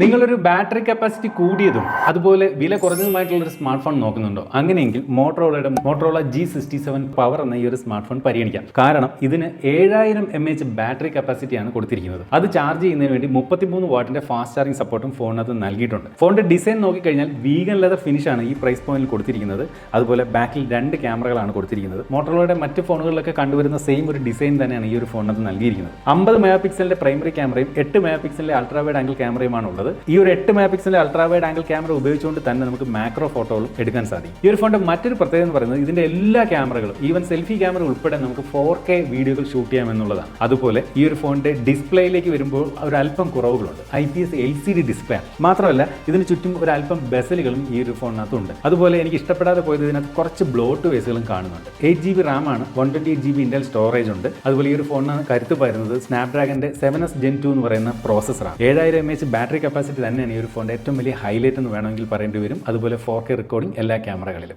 നിങ്ങളൊരു battery capacity കൂടിയതും അതുപോലെ വില കുറഞ്ഞതുമായിട്ടുള്ള ഒരു സ്മാർട്ട് ഫോൺ നോക്കുന്നുണ്ടോ? അങ്ങനെയെങ്കിൽ മോട്ടറോള G67 പവർ എന്ന ഈ ഒരു സ്മാർട്ട് ഫോൺ പരിഗണിക്കാം. കാരണം ഇതിന് 7000 mAh ബാറ്ററി കപ്പാസിറ്റിയാണ് കൊടുത്തിരിക്കുന്നത്. അത് ചാർജ് ചെയ്യുന്നതിന് വേണ്ടി 33 വാട്ടിന്റെ ഫാസ്റ്റ് ചാർജിംഗ് സപ്പോർട്ടും ഫോണിനകത്ത് നൽകിയിട്ടുണ്ട്. ഫോണിന്റെ ഡിസൈൻ നോക്കിക്കഴിഞ്ഞാൽ വീഗൻ ലെതർ ഫിനിഷ് ആണ് ഈ പ്രൈസ് പോയിന്റിൽ കൊടുത്തിരിക്കുന്നത്. അതുപോലെ ബാക്കിൽ 2 ക്യാമറകളാണ് കൊടുത്തിരിക്കുന്നത്. മോട്ടറോളയുടെ മറ്റ് ഫോണുകളിലൊക്കെ കണ്ടുവരുന്ന സെയിം ഒരു ഡിസൈൻ തന്നെയാണ് ഈ ഒരു ഫോണിനകത്ത് നൽകിയിരിക്കുന്നത്. 50 മെഗാ പിക്സലിന്റെ പ്രൈമറി ക്യാമറയും 8 മെഗാ പിക്സലിന്റെ അൾട്രാ വൈഡ് ആംഗിൾ ക്യാമറയുമാണ് ഉള്ളത്. ഈ ഒരു 8 മെഗാ പിക്സലിന്റെ അൾട്രാ വൈഡ് ആംഗിൾ ക്യാമറ ഉപയോഗിച്ചുകൊണ്ട് തന്നെ നമുക്ക് മാക്രോ ഫോട്ടോകളും എടുക്കാൻ സാധിക്കും. ഈ ഒരു ഫോണിന്റെ മറ്റൊരു പ്രത്യേകത എന്ന് പറയുന്നത് ഇതിന്റെ എല്ലാ ക്യാമറകളും ഈവൻ സെൽഫി ക്യാമറ ഉൾപ്പെടെ നമുക്ക് 4K വീഡിയോകൾ ഷൂട്ട് ചെയ്യാം എന്നുള്ളതാണ്. അതുപോലെ ഈ ഒരു ഫോണിന്റെ ഡിസ്പ്ലേയിലേക്ക് വരുമ്പോൾ ഒരു അല്പം കുറവുകളുണ്ട്. IPS LCD ഡിസ്പ്ലേ മാത്രമല്ല ഇതിന് ചുറ്റും ഒരു അല്പം ബെസലുകളും ഈ ഒരു ഫോണിനകത്തുണ്ട്. അതുപോലെ എനിക്ക് ഇഷ്ടപ്പെടാതെ പോയത് ഇതിനകത്ത് കുറച്ച് ബ്ലോട്ട് വേസുകളും കാണുന്നുണ്ട്. 8GB RAM ആണ്, 128GB ഇന്റൽ സ്റ്റോറേജ് ഉണ്ട്. അതുപോലെ ഈ ഒരു ഫോണിന് കരുത്ത് പകരുന്നത് സ്നാപ്ഡ്രാഗന്റെ 7S Gen 2 എന്ന് പറയുന്ന പ്രോസസ്സറാണ്. 7000 mAh ബാറ്ററി കപ്പാസിറ്റി തന്നെയാണ് ഈ ഒരു ഫോണിന്റെ ഏറ്റവും വലിയ ഹൈലൈറ്റ് എന്ന് വേണമെങ്കിൽ പറയേണ്ടി വരും. അതുപോലെ 4K റെക്കോർഡിംഗ് എല്ലാ ക്യാമറകളിലും.